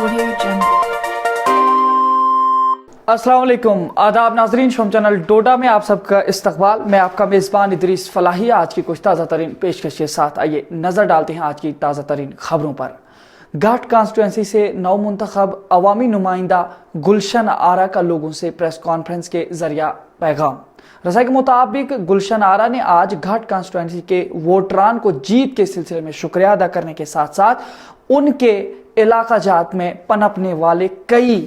Audio Jungle. अस्सलाम वालेकुम, आदाब नाजरीन। शोम चैनल डोडा में आप सबका इस्तकबाल। मैं आपका मेज़बान इदरीस फलाही आज की कुछ ताज़ा तरीन पेशकश के साथ आइए नज़र डालते हैं आज की ताज़ा तरीन खबरों पर। घाट कॉन्स्टिट्यूंसी से नौ मुंतखब अवामी नुमाइंदा गुलशन आरा का लोगों से प्रेस कॉन्फ्रेंस के जरिया पैगाम। रसाई के मुताबिक गुलशन आरा ने आज घाट कॉन्स्टिट्यूंसी के वोटरान को जीत के सिलसिले में शुक्रिया अदा करने के साथ साथ उनके इलाका जात में पनपने वाले कई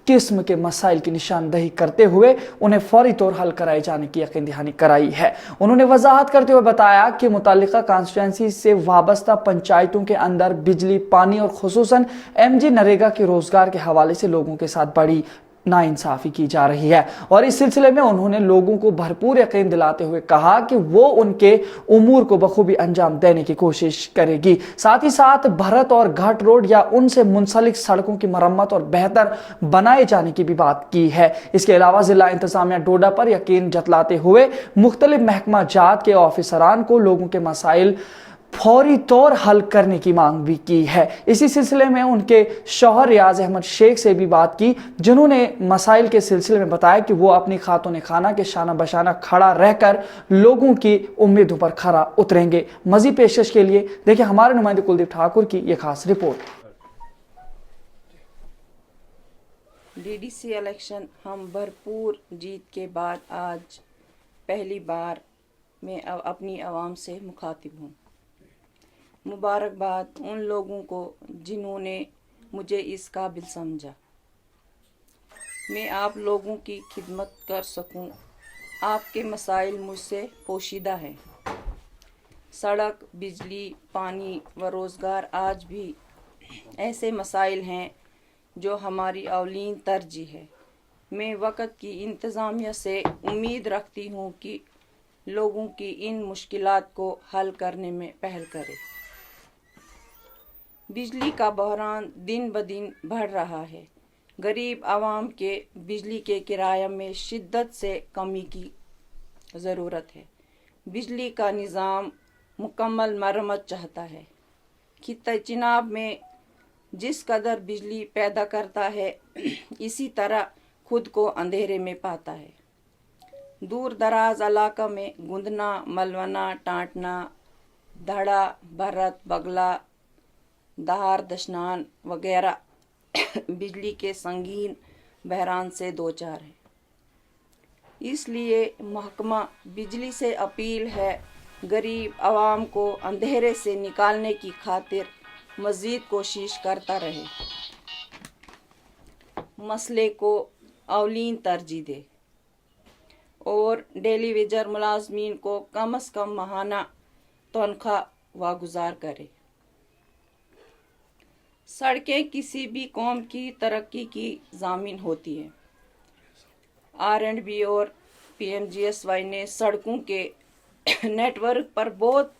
किस्म के मसाइल की निशानदही करते हुए उन्हें फौरी तौर हल कराए जाने की यकीन दहानी कराई है। उन्होंने वजाहत करते हुए बताया कि मुतालिका कॉन्स्टिट्यूंसी से वाबस्ता पंचायतों के अंदर बिजली, पानी और खुसूसन MG नरेगा के रोजगार के हवाले से लोगों के साथ बड़ी नाइंसाफी की जा रही है और इस सिलसिले में उन्होंने लोगों को भरपूर यकीन दिलाते हुए कहा कि वो उनके उमूर को बखूबी अंजाम देने की कोशिश करेगी। साथ ही साथ भरत और घाट रोड या उनसे मुंसलिक सड़कों की मरम्मत और बेहतर बनाए जाने की भी बात की है। इसके अलावा जिला इंतजामिया डोडा पर यकीन जतलाते हुए मुख्तलिफ महकमा जात के ऑफिसरान को लोगों के मसाइल फौरी तौर हल करने की मांग भी की है। इसी सिलसिले में उनके शौहर रियाज अहमद शेख से भी बात की, जिन्होंने मसाइल के सिलसिले में बताया कि वो अपनी खातून खाना के शाना बशाना खड़ा रहकर लोगों की उम्मीदों पर खरा उतरेंगे। मजीद पेशकश के लिए देखिए हमारे नुमाइंदे कुलदीप ठाकुर की ये खास रिपोर्ट। DDC इलेक्शन हम भरपूर जीत के बाद आज पहली बार मैं अपनी आवाम से मुखातिब हूँ। मुबारकबाद उन लोगों को जिन्होंने मुझे इस काबिल समझा मैं आप लोगों की खिदमत कर सकूं। आपके मसाइल मुझसे पोशीदा हैं। सड़क, बिजली, पानी व रोज़गार आज भी ऐसे मसाइल हैं जो हमारी अवलीन तरजीह है। मैं वक़्त की इंतज़ामिया से उम्मीद रखती हूँ कि लोगों की इन मुश्किलात को हल करने में पहल करे। बिजली का बहरान दिन ब दिन बढ़ रहा है। गरीब आवाम के बिजली के किराया में शिद्दत से कमी की ज़रूरत है। बिजली का निज़ाम मुकम्मल मरम्मत चाहता है। खित्ता चिनाब में जिस कदर बिजली पैदा करता है इसी तरह खुद को अंधेरे में पाता है। दूर दराज इलाका में गुंदना, मलवना, टांटना, धड़ा, भरत, बगला, दहार, दशनान वगैरह बिजली के संगीन बहरान से दो चार है। इसलिए महकमा बिजली से अपील है गरीब आवाम को अंधेरे से निकालने की खातिर मज़ीद कोशिश करता रहे, मसले को अवलीन तरजीह दे और टेलीविजन मुलाजमीन को कम अज़ कम माहाना तनख्वाह वागुजार करे। सड़कें किसी भी कौम की तरक्की की ज़ामिन होती है। R&B और PMGSY ने सड़कों के नेटवर्क पर बहुत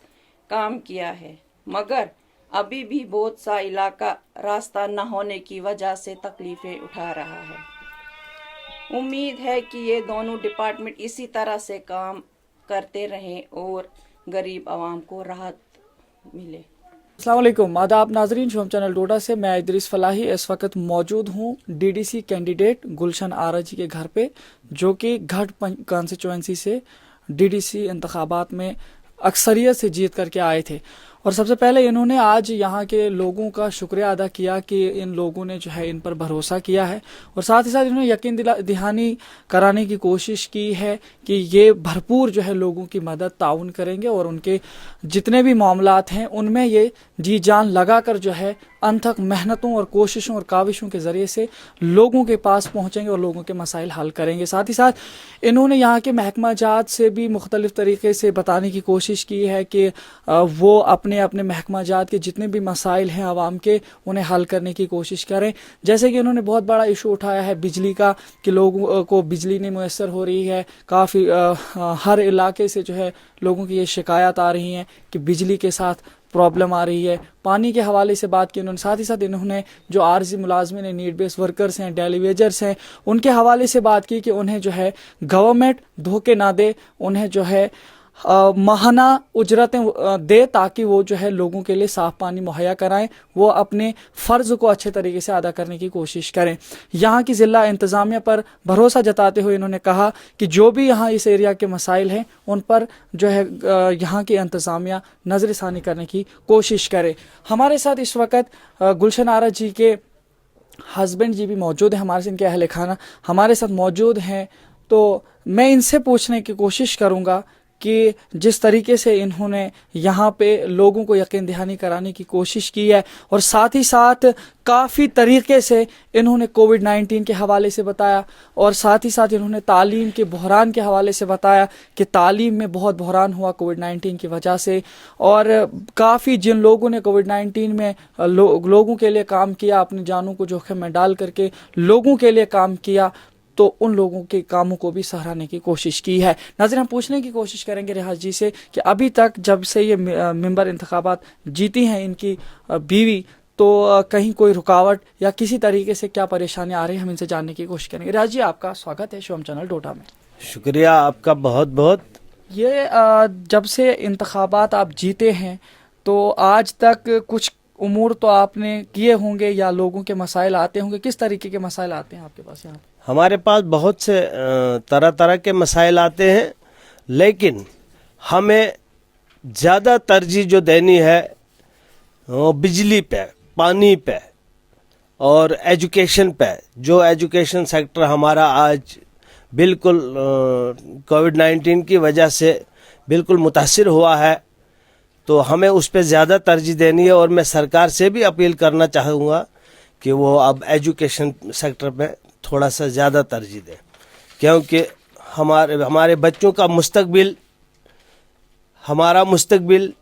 काम किया है, मगर अभी भी बहुत सा इलाका रास्ता न होने की वजह से तकलीफ़ें उठा रहा है। उम्मीद है कि ये दोनों डिपार्टमेंट इसी तरह से काम करते रहें और गरीब आवाम को राहत मिले। अस्सलाम वालेकुम, आदाब नाजरीन। शोम चैनल डोडा से मैं इदरीस फलाही इस वक्त मौजूद हूँ DDC कैंडिडेट गुलशन आरा जी के घर पे, जो कि घाट कॉन्स्टिट्यूंसी से DDC इंतखाबात में अक्सरियत से जीत करके आए थे। और सबसे पहले इन्होंने आज यहाँ के लोगों का शुक्रिया अदा किया कि इन लोगों ने जो है इन पर भरोसा किया है और साथ ही साथ इन्होंने यकीन दहानी कराने की कोशिश की है कि ये भरपूर जो है लोगों की मदद ताउन करेंगे और उनके जितने भी मामलात हैं उनमें ये जी जान लगाकर जो है अनथक मेहनतों और कोशिशों और काविशों के ज़रिए से लोगों के पास पहुँचेंगे और लोगों के मसाइल हल करेंगे। साथ ही साथ इन्होंने यहाँ के महकमा जात से भी मुख्तलिफ तरीके से बताने की कोशिश की है कि वो अपने महकमा जात के जितने भी मसाइल हैं आवाम के उन्हें हल करने की कोशिश करें। जैसे कि उन्होंने बहुत बड़ा इशू उठाया है बिजली का कि लोगों को बिजली नहीं मुयस्सर हो रही है। काफ़ी हर इलाके से जो है लोगों की ये शिकायत आ रही हैं कि बिजली के साथ प्रॉब्लम आ रही है। पानी के हवाले से बात की उन्होंने। साथ ही साथ इन्होंने जो आरजी मुलाजमिन हैं, नीड बेस वर्कर्स हैं, डेलीवेजर्स हैं, उनके हवाले से बात की कि उन्हें जो है गवर्नमेंट धोखे ना दे, उन्हें जो है माहाना उजरतें दे ताकि वो जो है लोगों के लिए साफ़ पानी मुहैया कराएं, वो अपने फ़र्ज़ को अच्छे तरीके से अदा करने की कोशिश करें। यहाँ की ज़िला इंतज़ामिया पर भरोसा जताते हुए इन्होंने कहा कि जो भी यहाँ इस एरिया के मसाइल हैं उन पर जो है यहाँ की इंतज़ामिया नज़रसानी करने की कोशिश करे। हमारे साथ इस वक्त गुलशन आरा जी के हस्बैंड जी भी मौजूद हैं, हमारे से इनके अहल खाना हमारे साथ मौजूद हैं। तो मैं इनसे पूछने की कोशिश करूँगा कि जिस तरीके से इन्होंने यहाँ पे लोगों को यकीन दहानी कराने की कोशिश की है और साथ ही साथ काफ़ी तरीके से इन्होंने कोविड-19 के हवाले से बताया और साथ ही साथ इन्होंने तालीम के बहरान के हवाले से बताया कि तालीम में बहुत बहरान हुआ कोविड-19 की वजह से, और काफ़ी जिन लोगों ने कोविड-19 में लोगों के लिए काम किया, अपनी जानों को जोखिम में डाल करके लोगों के लिए काम किया, तो उन लोगों के कामों को भी सराहने की कोशिश की है। नाज़रीन, हम पूछने की कोशिश करेंगे रियाज जी से कि अभी तक जब से ये मेंबर इंतखाबात जीती हैं इनकी बीवी, तो कहीं कोई रुकावट या किसी तरीके से क्या परेशानी आ रही है, हम इनसे जानने की कोशिश करेंगे। रियाज जी, आपका स्वागत है शोम चैनल डोडा में। शुक्रिया आपका बहुत बहुत। ये जब से इंतखाबात आप जीते हैं तो आज तक कुछ उमूर तो आपने किए होंगे या लोगों के मसाइल आते होंगे, किस तरीके के मसाइल आते हैं आपके पास यहाँ पे? हमारे पास बहुत से तरह तरह के मसाइल आते हैं, लेकिन हमें ज़्यादा तरजीह जो देनी है वो बिजली पे, पानी पे और एजुकेशन पे। जो एजुकेशन सेक्टर हमारा आज बिल्कुल कोविड-19 की वजह से बिल्कुल मुतासिर हुआ है, तो हमें उस पे ज़्यादा तरजीह देनी है। और मैं सरकार से भी अपील करना चाहूँगा कि वो अब एजुकेशन सेक्टर में थोड़ा सा ज़्यादा तरजीह दें, क्योंकि हमारे बच्चों का मुस्तकबिल, हमारा मुस्तकबिल,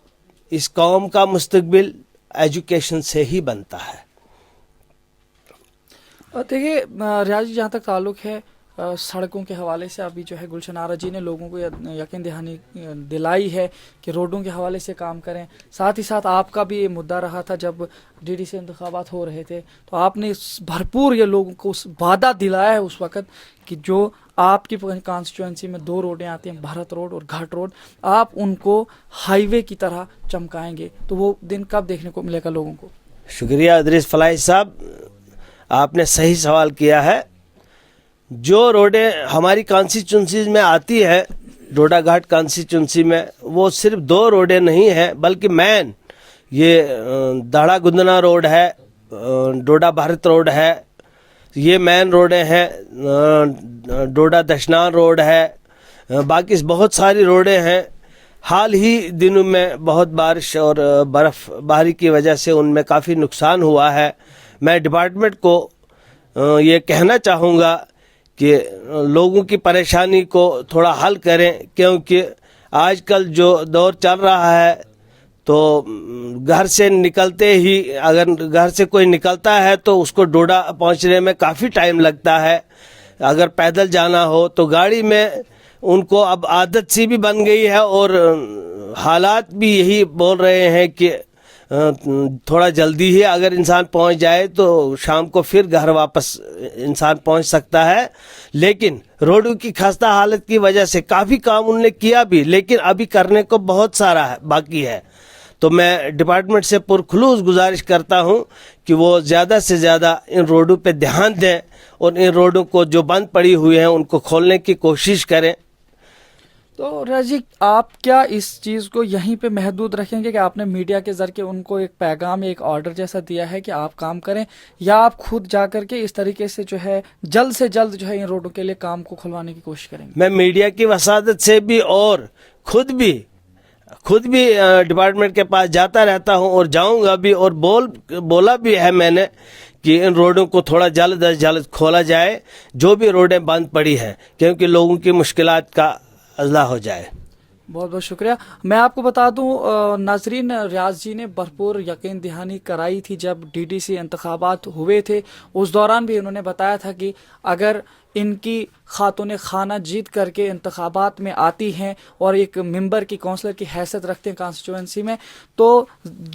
इस कौम का मुस्तकबिल एजुकेशन से ही बनता है। देखिए रियाज जी, जहाँ तक ताल्लुक़ है सड़कों के हवाले से, अभी जो है गुलशन आरा जी ने लोगों को यकीन दहानी दिलाई है कि रोडों के हवाले से काम करें। साथ ही साथ आपका भी ये मुद्दा रहा था जब डीडीसी इंतखाबात हो रहे थे, तो आपने भरपूर ये लोगों को वादा दिलाया है उस वक़्त कि जो आपकी कॉन्स्टिट्यूंसी में 2 रोडें आती हैं, भारत रोड और घाट रोड, आप उनको हाईवे की तरह चमकाएंगे। तो वो दिन कब देखने को मिलेगा लोगों को? शुक्रिया इदरीस फलाही साहब, आपने सही सवाल किया है। जो रोडें हमारी कॉन्स्टिट्यूंसी में आती है, डोडा घाट कॉन्स्टिट्यूंसी में, वो सिर्फ 2 रोडें नहीं हैं, बल्कि मैन ये दाड़ा गुंदना रोड है, डोडा भारत रोड है, ये मैन रोडें हैं, डोडा दशनान रोड है, बाकी बहुत सारी रोडें हैं। हाल ही दिनों में बहुत बारिश और बर्फ़बारी की वजह से उनमें काफ़ी नुकसान हुआ है। मैं डिपार्टमेंट को ये कहना चाहूँगा कि लोगों की परेशानी को थोड़ा हल करें, क्योंकि आजकल जो दौर चल रहा है तो घर से निकलते ही, अगर घर से कोई निकलता है तो उसको डोडा पहुंचने में काफ़ी टाइम लगता है। अगर पैदल जाना हो तो गाड़ी में उनको अब आदत सी भी बन गई है, और हालात भी यही बोल रहे हैं कि थोड़ा जल्दी ही अगर इंसान पहुंच जाए तो शाम को फिर घर वापस इंसान पहुंच सकता है। लेकिन रोडों की खस्ता हालत की वजह से काफ़ी काम उन्होंने किया भी, लेकिन अभी करने को बहुत सारा बाकी है। तो मैं डिपार्टमेंट से पुरखुलूस गुजारिश करता हूं कि वो ज़्यादा से ज़्यादा इन रोडों पे ध्यान दें और इन रोडों को जो बंद पड़ी हुई हैं उनको खोलने की कोशिश करें। तो राजी, आप क्या इस चीज़ को यहीं पे महदूद रखेंगे कि आपने मीडिया के ज़रिए उनको एक पैगाम या एक ऑर्डर जैसा दिया है कि आप काम करें, या आप खुद जा करके इस तरीके से जो है जल्द से जल्द जो है इन रोडों के लिए काम को खुलवाने की कोशिश करेंगे? मैं मीडिया की वसादत से भी और खुद भी डिपार्टमेंट के पास जाता रहता हूं और जाऊंगा भी, और बोला भी है मैंने कि इन रोडों को थोड़ा जल्द अज जल्द खोला जाए, जो भी रोडें बंद पड़ी हैं, क्योंकि लोगों की मुश्किलात का अज़ला हो जाए। बहुत बहुत शुक्रिया। मैं आपको बता दूं नाजरीन, रियाज जी ने भरपूर यकीन दहानी कराई थी जब डीडीसी इंतखाबात हुए थे। उस दौरान भी उन्होंने बताया था कि अगर ان کی خاتون خانہ جیت کر کے انتخابات میں آتی ہیں اور ایک ممبر کی کونسلر کی حیثیت رکھتے ہیں کانسٹیچوئنسی میں، تو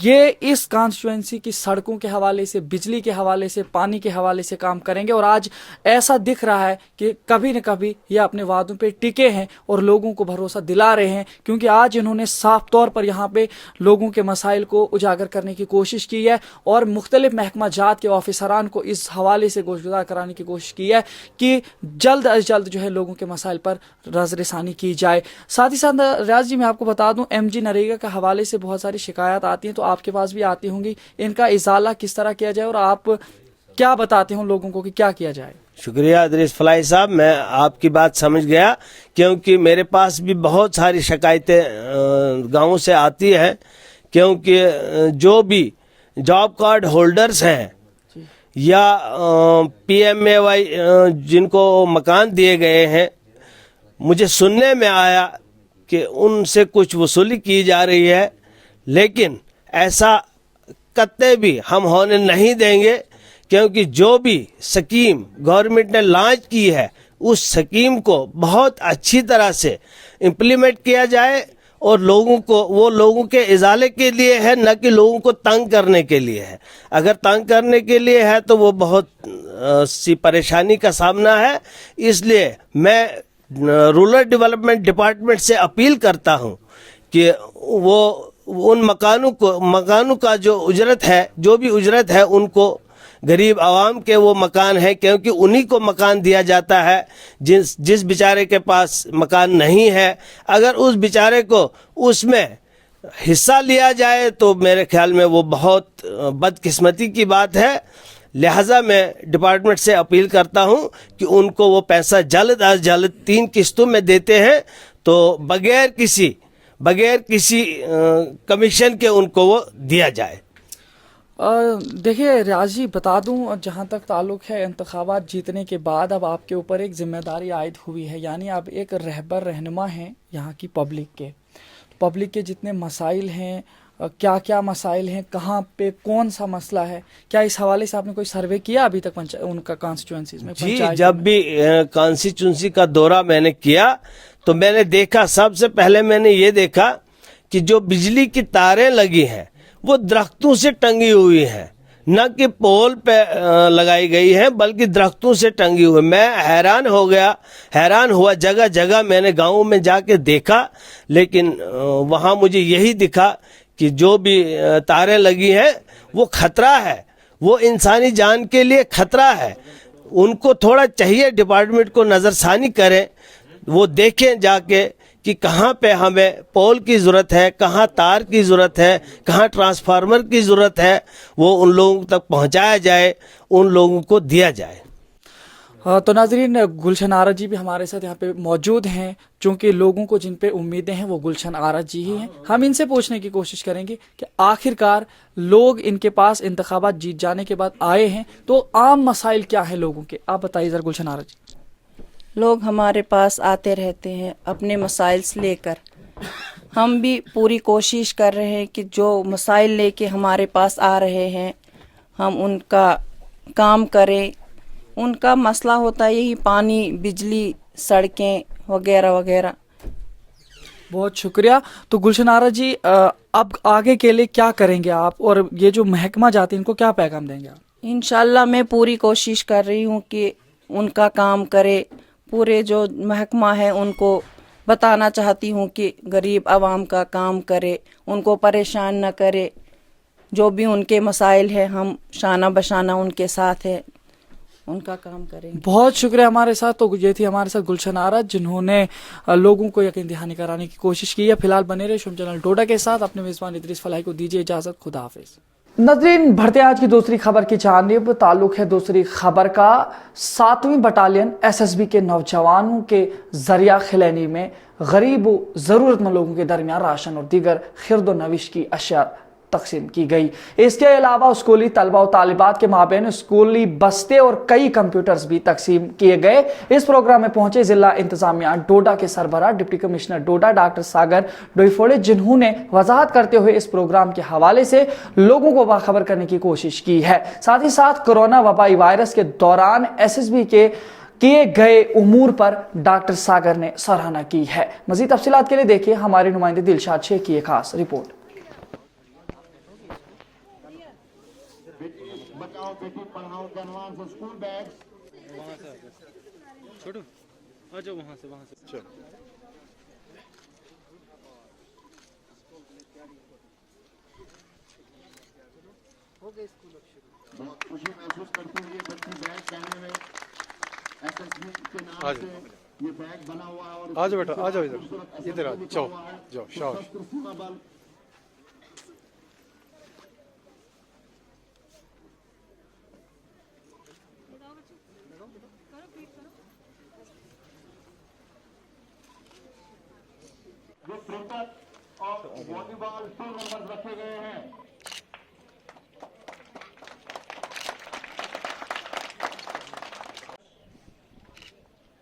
یہ اس کانسٹیچوئنسی کی سڑکوں کے حوالے سے، بجلی کے حوالے سے، پانی کے حوالے سے کام کریں گے. اور آج ایسا دکھ رہا ہے کہ کبھی نہ کبھی یہ اپنے وعدوں پہ ٹکے ہیں اور لوگوں کو بھروسہ دلا رہے ہیں، کیونکہ آج انہوں نے صاف طور پر یہاں پہ لوگوں کے مسائل کو اجاگر کرنے کی کوشش کی ہے اور مختلف محکمہ جات کے آفیسران کو اس حوالے سے گوشگزار کرانے کی کوشش کی ہے کہ جلد از جلد جو ہے لوگوں کے مسائل پر رسانی کی جائے. ساتھ ہی ساتھ ریاض جی میں آپ کو بتا دوں ایم جی نریگا کے حوالے سے بہت ساری شکایات آتی ہیں، تو آپ کے پاس بھی آتی ہوں گی، ان کا ازالہ کس طرح کیا جائے اور آپ کیا بتاتے ہیں لوگوں کو کہ کیا کیا جائے؟ شکریہ ادریس فلاحی صاحب، میں آپ کی بات سمجھ گیا، کیونکہ میرے پاس بھی بہت ساری شکایتیں گاؤں سے آتی ہیں، کیونکہ جو بھی جاب کارڈ ہولڈرز ہیں یا پی ایم اے وائی جن کو مکان دیے گئے ہیں، مجھے سننے میں آیا کہ ان سے کچھ وصولی کی جا رہی ہے، لیکن ایسا قطعی بھی ہم ہونے نہیں دیں گے، کیونکہ جو بھی سکیم گورنمنٹ نے لانچ کی ہے اس سکیم کو بہت اچھی طرح سے امپلیمنٹ کیا جائے اور لوگوں کو وہ لوگوں کے ازالے کے لیے ہے، نہ کہ لوگوں کو تنگ کرنے کے لیے ہے. اگر تنگ کرنے کے لیے ہے تو وہ بہت سی پریشانی کا سامنا ہے. اس لیے میں رورل ڈیولپمنٹ ڈپارٹمنٹ سے اپیل کرتا ہوں کہ وہ ان مکانوں کا جو اجرت ہے، جو بھی اجرت ہے، ان کو غریب عوام کے وہ مکان ہے، کیونکہ انہی کو مکان دیا جاتا ہے جس بیچارے کے پاس مکان نہیں ہے. اگر اس بیچارے کو اس میں حصہ لیا جائے تو میرے خیال میں وہ بہت بدقسمتی کی بات ہے. لہٰذا میں ڈپارٹمنٹ سے اپیل کرتا ہوں کہ ان کو وہ پیسہ جلد از جلد 3 قسطوں میں دیتے ہیں تو بغیر کسی کمیشن کے ان کو وہ دیا جائے. دیکھیے ریاض جی بتا دوں، جہاں تک تعلق ہے انتخابات جیتنے کے بعد اب آپ کے اوپر ایک ذمہ داری عائد ہوئی ہے، یعنی آپ ایک رہنما ہیں یہاں کی پبلک کے جتنے مسائل ہیں، کیا کیا مسائل ہیں، کہاں پہ کون سا مسئلہ ہے، کیا اس حوالے سے آپ نے کوئی سروے کیا ابھی تک ان کا کانسٹیچوئنسیز میں؟ جی، جب بھی کانسٹیچوئنسی کا دورہ میں نے کیا تو میں نے دیکھا، سب سے پہلے میں نے یہ دیکھا کہ جو بجلی کی تاریں لگی ہیں وہ درختوں سے ٹنگی ہوئی ہیں، نہ کہ پول پہ لگائی گئی ہیں بلکہ درختوں سے ٹنگی ہوئی. میں حیران ہوا، جگہ جگہ میں نے گاؤں میں جا کے دیکھا، لیکن وہاں مجھے یہی دکھا کہ جو بھی تاریں لگی ہیں وہ خطرہ ہے، وہ انسانی جان کے لیے خطرہ ہے. ان کو تھوڑا چاہیے ڈپارٹمنٹ کو نظر ثانی کریں، وہ دیکھیں جا کے کہ کہاں پہ ہمیں پول کی ضرورت ہے، کہاں تار کی ضرورت ہے، کہاں ٹرانسفارمر کی ضرورت ہے، وہ ان لوگوں تک پہنچایا جائے، ان لوگوں کو دیا جائے. تو ناظرین، گلشن آرا جی بھی ہمارے ساتھ یہاں پہ موجود ہیں، چونکہ لوگوں کو جن پہ امیدیں ہیں وہ گلشن آرا جی ہی ہیں. ہم ان سے پوچھنے کی کوشش کریں گے کہ آخرکار لوگ ان کے پاس انتخابات جیت جانے کے بعد آئے ہیں تو عام مسائل کیا ہیں لوگوں کے، آپ بتائیے ذرا گلشن آرا جی. لوگ ہمارے پاس آتے رہتے ہیں اپنے مسائل سے لے کر. ہم بھی پوری کوشش کر رہے ہیں کہ جو مسائل لے کے ہمارے پاس آ رہے ہیں ہم ان کا کام کریں. ان کا مسئلہ ہوتا ہے یہی پانی، بجلی، سڑکیں وغیرہ وغیرہ. بہت شکریہ. تو گلشن آرا جی، اب آگے کے لیے کیا کریں گے آپ، اور یہ جو محکمہ جاتی ہیں ان کو کیا پیغام دیں گے آپ؟ انشاءاللہ میں پوری کوشش کر رہی ہوں کہ ان کا کام کرے. پورے جو محکمہ ہے ان کو بتانا چاہتی ہوں کہ غریب عوام کا کام کرے، ان کو پریشان نہ کرے. جو بھی ان کے مسائل ہیں ہم شانہ بشانہ ان کے ساتھ ہیں، ان کا کام کریں. بہت شکریہ. ہمارے ساتھ تو یہ تھی ہمارے ساتھ گلشن آرا، جنہوں نے لوگوں کو یقین دہانی کرانے کی کوشش کی ہے. فی الحال بنے رہے شوم چینل ڈوڈا کے ساتھ. اپنے میزبان ادریس فلاحی کو دیجیے اجازت. خدا حافظ. ناظرین، بڑھتے آج کی دوسری خبر کی جانب. تعلق ہے دوسری خبر کا 7ویں بٹالین SSB کے نوجوانوں کے ذریعہ خلینی میں غریب و ضرورت مند لوگوں کے درمیان راشن اور دیگر خرد و نوش کی اشیاء تقسیم کی گئی. اس کے علاوہ اسکولی طلبہ و طالبات کے مابین اسکولی بستے اور کئی کمپیوٹرز بھی تقسیم کیے گئے. اس پروگرام میں پہنچے ضلع انتظامیہ ڈوڈا کے سربراہ ڈپٹی کمشنر ڈوڈا ڈاکٹر ساگر ڈوئیفوڑے، جنہوں نے وضاحت کرتے ہوئے اس پروگرام کے حوالے سے لوگوں کو باخبر کرنے کی کوشش کی ہے. ساتھ ہی ساتھ کورونا وبائی وائرس کے دوران SSB किए गए उमूर पर डॉक्टर सागर ने सराहना की है। मजीद तफसीलात के लिए देखिए हमारे नुमाइंदे दिलशाद शेख की एक खास रिपोर्ट। बचाओ बेटी पढ़ाओ के एडवांस स्कूल बैग छोटू आ जाओ वहाँ से चलो। बहुत खुशी महसूस करती हुई बच्ची बैग पहने में एसएसबी के नाम से ये बैग बना हुआ है और आ जाओ बेटा, आ जाओ इधर आ जाओ, जाओ शाबाश। सशस्त्र सीमा बल जो क्रिकेट और वॉलीबॉल 2 नंबर रखे गए हैं।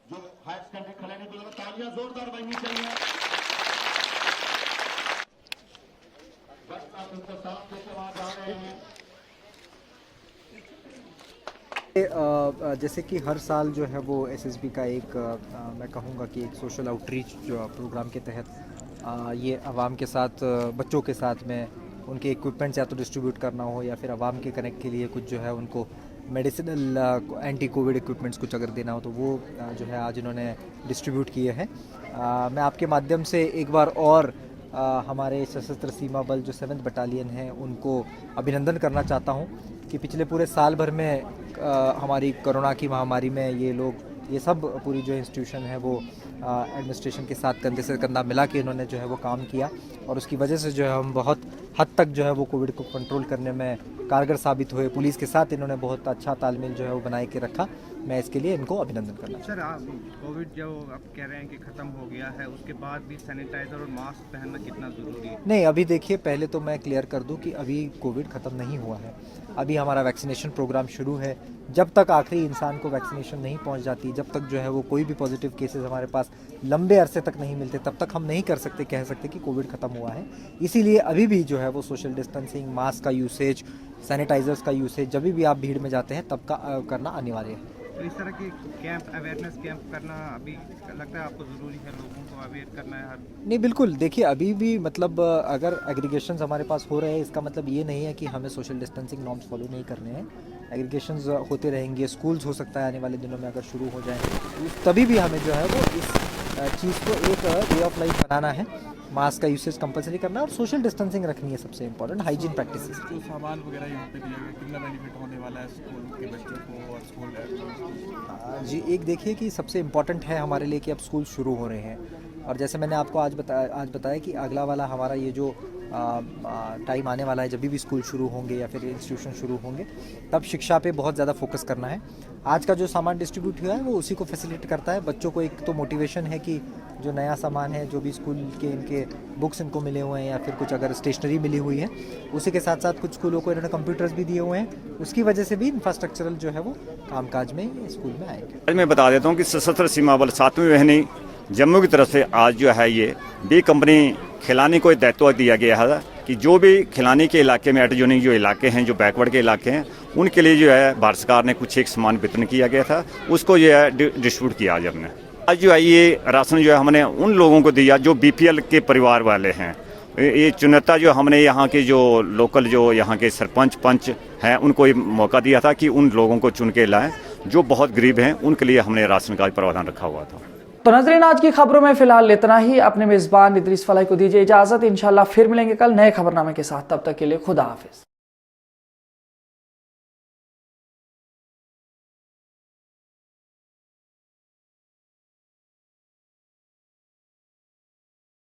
जो हायर सेकेंडरी खिलाड़ी को लगा तालियां जोरदार बजनी चाहिए। बस आप उनका साथ देके वहां जा रहे हैं। जैसे कि हर साल जो है वो एसएसबी का एक मैं कहूँगा कि एक सोशल आउटरीच जो प्रोग्राम के तहत ये आवाम के साथ बच्चों के साथ में उनके इक्विपमेंट्स या तो डिस्ट्रीब्यूट करना हो या फिर आवाम के कनेक्ट के लिए कुछ जो है उनको मेडिसिनल एंटी कोविड इक्विपमेंट्स कुछ अगर देना हो तो वो जो है आज इन्होंने डिस्ट्रीब्यूट किए हैं। मैं आपके माध्यम से एक बार और हमारे सशस्त्र सीमा बल जो 7th बटालियन है उनको अभिनंदन करना चाहता हूं कि पिछले पूरे साल भर में हमारी कोरोना की महामारी में ये सब पूरी जो इंस्टीट्यूशन है वो एडमिनिस्ट्रेशन के साथ कंधे से कंधा मिला के इन्होंने जो है वो काम किया और उसकी वजह से जो है हम बहुत हद तक जो है वो कोविड को कंट्रोल करने में कारगर साबित हुए। पुलिस के साथ इन्होंने बहुत अच्छा तालमेल जो है वो बनाए के रखा। मैं इसके लिए इनको अभिनंदन करना चाहता हूं। सर, आप कोविड जो आप कह रहे हैं कि ख़त्म हो गया है, उसके बाद भी सैनिटाइज़र और मास्क पहनना कितना ज़रूरी है? नहीं, अभी देखिए पहले तो मैं क्लियर कर दूं कि अभी कोविड ख़त्म नहीं हुआ है। अभी हमारा वैक्सीनेशन प्रोग्राम शुरू है। जब तक आखिरी इंसान को वैक्सीनेशन नहीं पहुंच जाती, जब तक जो है वो कोई भी पॉजिटिव केसेस हमारे पास लंबे अरसे तक नहीं मिलते, तब तक हम नहीं कह सकते कि कोविड ख़त्म हुआ है। इसीलिए अभी भी जो है वो सोशल डिस्टेंसिंग, मास्क का यूसेज, सैनिटाइजर्स का यूसेज जब भी आप भीड़ में जाते हैं तब का करना अनिवार्य है। तो इस तरह के कैंप, अवेयरनेस कैंप करना अभी लगता है आपको ज़रूरी है, लोगों को अवेयर करना है? नहीं, बिल्कुल। देखिए अभी भी मतलब अगर एग्रीगेशंस हमारे पास हो रहे हैं इसका मतलब ये नहीं है कि हमें सोशल डिस्टेंसिंग नॉर्म्स फॉलो नहीं करने हैं। एग्रीगेशंस होते रहेंगे, स्कूल्स हो सकता है आने वाले दिनों में अगर शुरू हो जाए तभी भी हमें जो है वो इस चीज़ को एक वे ऑफ लाइफ बनाना है। मास्क का यूसेज कंपलसरी करना है और सोशल डिस्टेंसिंग रखनी है, सबसे इंपॉर्टेंट हाइजीन प्रैक्टिसेस। जो सामान वगैरह यहाँ पे दिया गया, कितना बेनिफिट होने वाला है स्कूल के बच्चों को और स्कूल? जी, एक देखिए कि सबसे इम्पॉर्टेंट है हमारे लिए कि अब स्कूल शुरू हो रहे हैं और जैसे मैंने आपको आज बताया कि अगला वाला हमारा ये जो टाइम आने वाला है जब भी स्कूल शुरू होंगे या फिर इंस्टीट्यूशन शुरू होंगे तब शिक्षा पे बहुत ज़्यादा फोकस करना है। आज का जो सामान डिस्ट्रीब्यूट हुआ है वो उसी को फैसिलिटेट करता है। बच्चों को एक तो मोटिवेशन है कि जो नया सामान है, जो भी स्कूल के इनके बुक्स इनको मिले हुए हैं या फिर कुछ अगर स्टेशनरी मिली हुई है, उसी के साथ साथ कुछ स्कूलों को इन्होंने कंप्यूटर्स भी दिए हुए हैं, उसकी वजह से भी इंफ्रास्ट्रक्चरल जो है वो कामकाज में स्कूल में आएंगे। मैं बता देता हूँ कि सशस्त्र सीमा बल 7वीं वाहिनी जम्मू की तरफ से आज जो है ये बी कंपनी खिलानी को दायित्व दिया गया है कि जो भी खिलानी के इलाके में एडजोनिंग जो इलाके हैं, जो बैकवर्ड के इलाके हैं, उनके लिए जो है भारत सरकार ने कुछ एक सामान वितरण किया गया था, उसको जो है डिस्ट्रीब्यूट किया आज हमने। आज जो है ये राशन जो है हमने उन लोगों को दिया जो बीपीएल के परिवार वाले हैं। ये चुनता जो हमने यहाँ के जो लोकल जो यहाँ के सरपंच पंच हैं उनको ये मौका दिया था कि उन लोगों को चुन के लाएँ जो बहुत गरीब हैं, उनके लिए हमने राशन का प्रावधान रखा हुआ था। तो नाज़रीन, आज की खबरों में फिलहाल इतना ही। अपने मेज़बान इदरीस फलाही को दीजिए इजाज़त। इंशाल्लाह फिर मिलेंगे कल नए खबरनामे के साथ। तब तक के लिए खुदा हाफिज़।